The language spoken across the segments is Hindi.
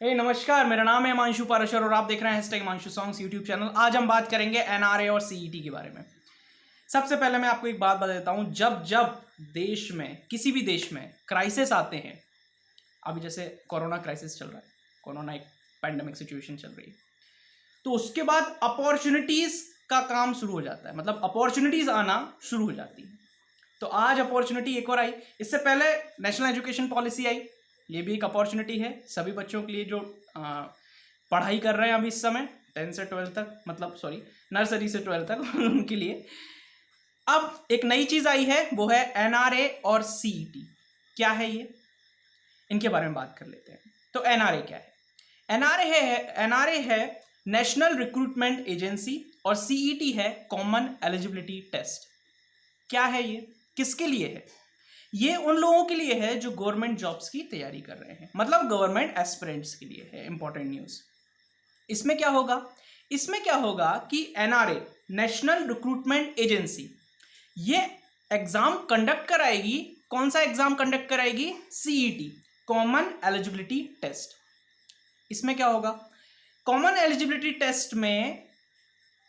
नमस्कार, मेरा नाम है हिमांशु पाराशर और आप देख रहे हैं #हिमांशु सॉन्ग्स यूट्यूब चैनल। आज हम बात करेंगे एनआरए और सीईटी के बारे में। सबसे पहले मैं आपको एक बात बता देता हूं, जब जब देश में, किसी भी देश में क्राइसिस आते हैं, अभी जैसे कोरोना क्राइसिस चल रहा है, कोरोना एक पैंडेमिक सिचुएशन चल रही है, तो उसके बाद अपॉर्चुनिटीज का काम शुरू हो जाता है, मतलब अपॉर्चुनिटीज आना शुरू हो जाती है। तो आज अपॉर्चुनिटी एक और आई। इससे पहले नेशनल एजुकेशन पॉलिसी आई, ये भी एक अपॉर्चुनिटी है सभी बच्चों के लिए जो पढ़ाई कर रहे हैं अभी इस समय 10 से 12 तक, मतलब सॉरी नर्सरी से 12 तक उनके लिए। अब एक नई चीज आई है, वो है एनआरए और सीईटी। क्या है ये, इनके बारे में बात कर लेते हैं। तो एनआरए क्या है? एनआरए है नेशनल रिक्रूटमेंट एजेंसी और सीईटी है कॉमन एलिजिबिलिटी टेस्ट। क्या है ये, किसके लिए है? ये उन लोगों के लिए है जो गवर्नमेंट जॉब्स की तैयारी कर रहे हैं, मतलब गवर्नमेंट एस्पिरेंट्स के लिए है। इंपॉर्टेंट न्यूज़, इसमें क्या होगा कि एनआरए नेशनल रिक्रूटमेंट एजेंसी ये एग्जाम कंडक्ट कराएगी। कौन सा एग्जाम कंडक्ट कराएगी? CET, common eligibility test. इसमें क्या होगा? कॉमन एलिजिबिलिटी टेस्ट में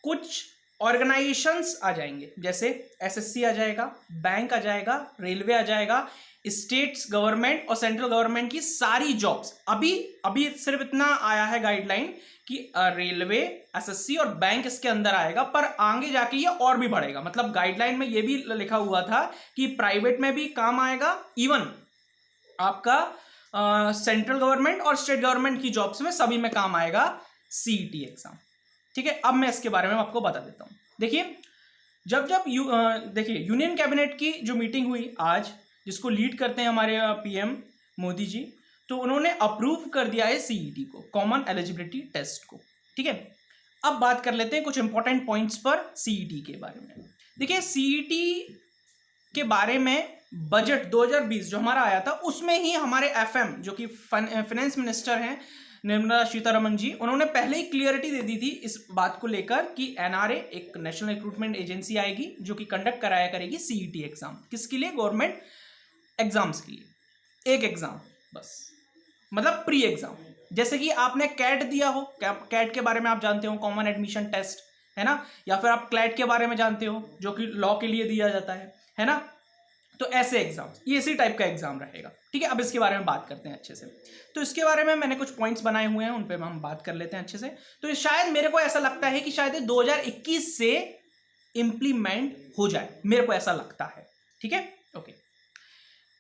कुछ ऑर्गेनाइजेशंस आ जाएंगे, जैसे एसएससी आ जाएगा, बैंक आ जाएगा, रेलवे आ जाएगा, स्टेट्स गवर्नमेंट और सेंट्रल गवर्नमेंट की सारी जॉब्स। अभी सिर्फ इतना आया है गाइडलाइन कि रेलवे, एसएससी और बैंक इसके अंदर आएगा, पर आगे जाके ये और भी बढ़ेगा। मतलब गाइडलाइन में ये भी लिखा हुआ था कि प्राइवेट में भी काम आएगा, इवन आपका सेंट्रल गवर्नमेंट और स्टेट गवर्नमेंट की जॉब्स में सभी में काम आएगा सीईटी एग्जाम। ठीक है, अब मैं इसके बारे में आपको बता देता हूं। देखिए, जब देखिए यूनियन कैबिनेट की जो मीटिंग हुई आज, जिसको लीड करते हैं हमारे पीएम मोदी जी, तो उन्होंने अप्रूव कर दिया है सीईटी को, कॉमन एलिजिबिलिटी टेस्ट को। ठीक है, अब बात कर लेते हैं कुछ इंपॉर्टेंट पॉइंट्स पर सीईटी के बारे में। देखिए, सीईटी के बारे में बजट 2020 जो हमारा आया था, उसमें ही हमारे एफएम जो कि फाइनेंस मिनिस्टर हैं निर्मला सीतारमण जी, उन्होंने पहले ही क्लियरिटी दे दी थी इस बात को लेकर कि एनआरए एक नेशनल रिक्रूटमेंट एजेंसी आएगी जो कि कंडक्ट कराया करेगी सीईटी एग्जाम। किसके लिए? गवर्नमेंट एग्जाम्स के लिए। एक एग्जाम बस, मतलब प्री एग्जाम। जैसे कि आपने कैट दिया हो, कैट के बारे में आप जानते हो, कॉमन एडमिशन टेस्ट, है ना, या फिर आप क्लैट के बारे में जानते हो जो कि लॉ के लिए दिया जाता है ना। तो ऐसे एग्जाम, ये इसी टाइप का एग्जाम रहेगा। ठीक है, अब इसके बारे में बात करते हैं अच्छे से। तो इसके बारे में मैंने कुछ पॉइंट्स बनाए हुए हैं, उन पे हम बात कर लेते हैं अच्छे से। तो शायद मेरे को ऐसा लगता है कि शायद 2021 से इंप्लीमेंट हो जाए, मेरे को ऐसा लगता है। ठीक है, ओके,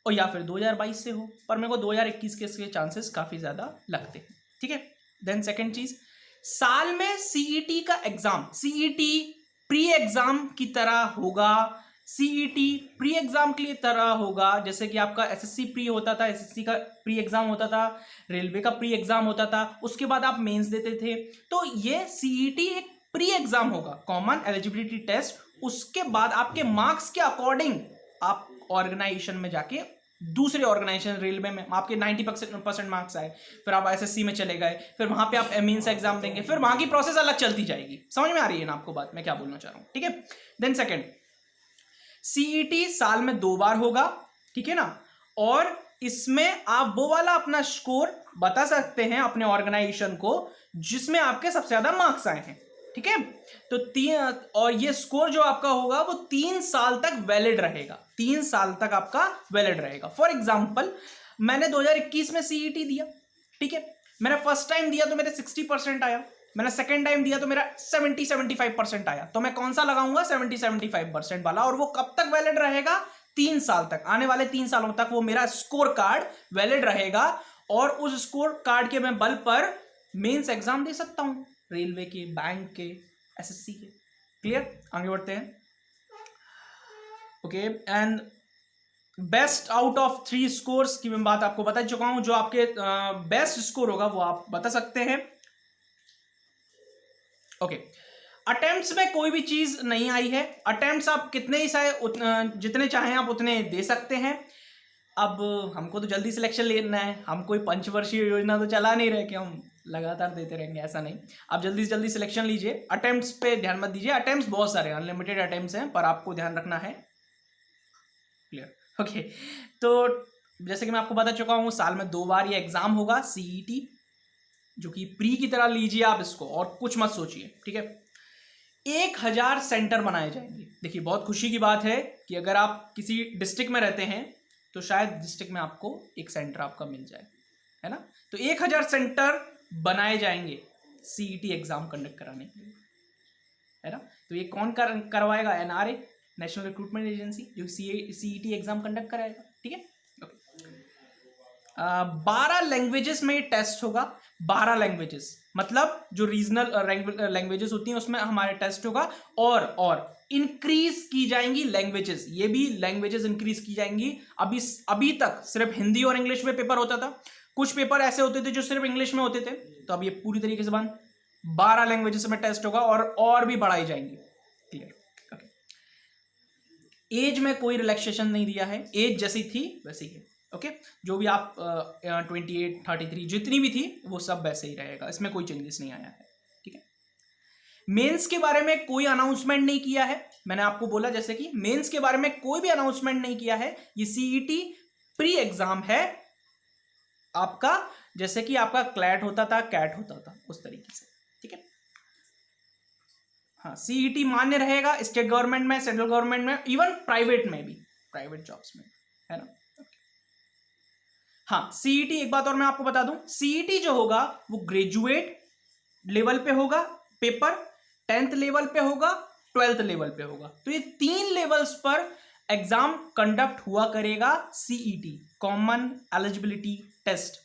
और या फिर 2022 से हो, पर मेरे को 2021 के चांसेस काफी ज्यादा लगते हैं। ठीक है, देन सेकेंड चीज, साल में सीईटी का एग्जाम, सीईटी प्री एग्जाम की तरह होगा। सीईटी प्री एग्जाम के लिए तरह होगा, जैसे कि आपका एसएससी प्री होता था, एसएससी का प्री एग्जाम होता था, रेलवे का प्री एग्जाम होता था, उसके बाद आप मेंस देते थे। तो ये सीईटी एक प्री एग्जाम होगा, कॉमन एलिजिबिलिटी टेस्ट। उसके बाद आपके मार्क्स के अकॉर्डिंग आप ऑर्गेनाइजेशन में जाके, दूसरे ऑर्गेनाइजेशन, रेलवे में आपके 90% मार्क्स आए, फिर आप एसएससी में चले गए, फिर वहां पे आप मेंस एग्जाम देंगे, फिर वहां की प्रोसेस अलग चलती जाएगी। समझ में आ रही है ना आपको बात, मैं क्या बोलना चाह रहा हूं? ठीक है, देन सेकेंड, सीईटी साल में 2 बार होगा। ठीक है ना, और इसमें आप वो वाला अपना स्कोर बता सकते हैं अपने ऑर्गेनाइजेशन को जिसमें आपके सबसे ज्यादा मार्क्स आए हैं। ठीक है, तो और ये स्कोर जो आपका होगा वो 3 साल तक वैलिड रहेगा, 3 साल तक आपका वैलिड रहेगा। फॉर एग्जाम्पल, मैंने 2021 में सीईटी दिया, ठीक है, मैंने फर्स्ट टाइम दिया तो मेरे 60% आया, मैंने सेकेंड टाइम दिया तो मेरा 70-75% आया, तो मैं कौन सा लगाऊंगा? 70-75% वाला। और वो कब तक वैलिड रहेगा? 3 साल तक, आने वाले 3 सालों तक वो मेरा स्कोर कार्ड वैलिड रहेगा, और उस स्कोर कार्ड के मैं बल पर मेंस एग्जाम दे सकता हूं, रेलवे के, बैंक के, एसएससी के। क्लियर? आगे बढ़ते हैं। Okay, and best out of 3 scores की मैं बात आपको बता चुका हूं। जो आपके बेस्ट स्कोर होगा वो आप बता सकते हैं। ओके, अटेम्प्ट्स में कोई भी चीज नहीं आई है। अटेम्प्ट्स आप कितने ही जितने चाहें आप उतने दे सकते हैं। अब हमको तो जल्दी सिलेक्शन लेना है, हम कोई पंचवर्षीय योजना तो चला नहीं रहे कि हम लगातार देते रहेंगे, ऐसा नहीं। आप जल्दी से जल्दी सिलेक्शन लीजिए, अटेम्प्ट्स पे ध्यान मत दीजिए। अटेम्प्ट्स बहुत सारे, अनलिमिटेड अटेम्प्ट्स हैं, पर आपको ध्यान रखना है। क्लियर? ओके, तो जैसे कि मैं आपको बता चुका हूँ, साल में 2 बार ये एग्जाम होगा सीईटी। जो कि प्री की तरह लीजिए आप इसको, और कुछ मत सोचिए, ठीक है। 1000 सेंटर बनाए जाएंगे। देखिए बहुत खुशी की बात है कि अगर आप किसी डिस्ट्रिक्ट में रहते हैं तो शायद डिस्ट्रिक्ट में आपको एक सेंटर आपका मिल जाए, है ना। तो 1000 सेंटर बनाए जाएंगे सीईटी एग्जाम कंडक्ट कराने के लिए, है ना। तो ये कौन करवाएगा? एनआरए, नेशनल रिक्रूटमेंट एजेंसी, जो सीईटी एग्जाम कंडक्ट कराएगा, ठीक है। 12 लैंग्वेजेस में टेस्ट होगा। 12 लैंग्वेजेस मतलब जो रीजनल लैंग्वेजेस होती हैं उसमें हमारे टेस्ट होगा, और इंक्रीज की जाएंगी लैंग्वेजेस, ये भी लैंग्वेजेस इंक्रीज की जाएंगी। अभी तक सिर्फ हिंदी और इंग्लिश में पेपर होता था, कुछ पेपर ऐसे होते थे जो सिर्फ इंग्लिश में होते थे, तो अब ये पूरी तरीके से बंद। 12 लैंग्वेजेस में टेस्ट होगा और भी बढ़ाई जाएंगी। क्लियर? एज में कोई रिलैक्सेशन नहीं दिया है, एज जैसी थी वैसी है, ओके। जो भी आप 28, 33 जितनी भी थी वो सब वैसे ही रहेगा, इसमें कोई चेंजेस नहीं आया है, ठीक है। मेंस के बारे में कोई अनाउंसमेंट नहीं किया है, मैंने आपको बोला जैसे कि मेंस के बारे में कोई भी अनाउंसमेंट नहीं किया है। ये सीईटी प्री एग्जाम है आपका, जैसे कि आपका क्लैट होता था, कैट होता था, उस तरीके से, ठीक है। हाँ, सीईटी मान्य रहेगा स्टेट गवर्नमेंट में, सेंट्रल गवर्नमेंट में, इवन प्राइवेट में भी, प्राइवेट जॉब्स में, है ना। हाँ, सीईटी एक बात और मैं आपको बता दूं, सीईटी जो होगा वो ग्रेजुएट लेवल पे होगा पेपर, 10th लेवल पे होगा, 12th लेवल पे होगा। तो ये 3 लेवल्स पर एग्जाम कंडक्ट हुआ करेगा CET, common eligibility test.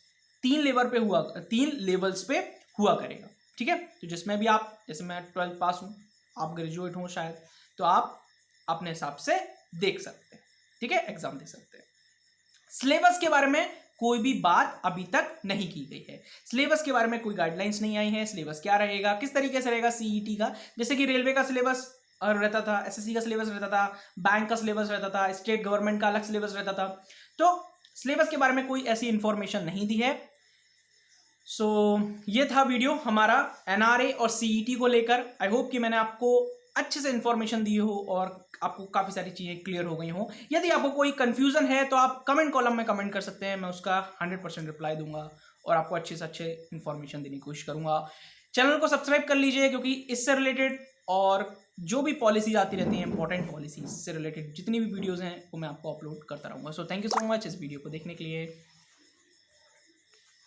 3 levels पे हुआ करेगा, ठीक है। तो जिसमें भी आप, जैसे मैं 12th पास हूं, आप ग्रेजुएट हो शायद, तो आप अपने हिसाब से देख सकते हैं, ठीक है, एग्जाम दे सकते हैं। सिलेबस के बारे में कोई भी बात अभी तक नहीं की गई है, सिलेबस के बारे में कोई गाइडलाइंस नहीं आई है। सिलेबस क्या रहेगा, किस तरीके से रहेगा सीईटी का, जैसे कि रेलवे का सिलेबस रहता था, एसएससी का सिलेबस रहता था, बैंक का सिलेबस रहता था, स्टेट गवर्नमेंट का अलग सिलेबस रहता था। तो सिलेबस के बारे में कोई ऐसी इंफॉर्मेशन नहीं दी है। सो ये था वीडियो हमारा एनआरए और सीईटी को लेकर। आई होप कि मैंने आपको अच्छे से इंफॉर्मेशन दी हो और आपको काफ़ी सारी चीज़ें क्लियर हो गई हो। यदि आपको कोई कंफ्यूजन है तो आप कमेंट कॉलम में कमेंट कर सकते हैं, मैं उसका 100% रिप्लाई दूंगा और आपको अच्छे से अच्छे इंफॉर्मेशन देने की कोशिश करूंगा। चैनल को सब्सक्राइब कर लीजिए, क्योंकि इससे रिलेटेड और जो भी पॉलिसीज आती रहती हैं, इंपॉर्टेंट पॉलिसीज से रिलेटेड जितनी भी वीडियोज़ हैं वो मैं आपको अपलोड करता रहूँगा। So thank you so much इस वीडियो को देखने के लिए।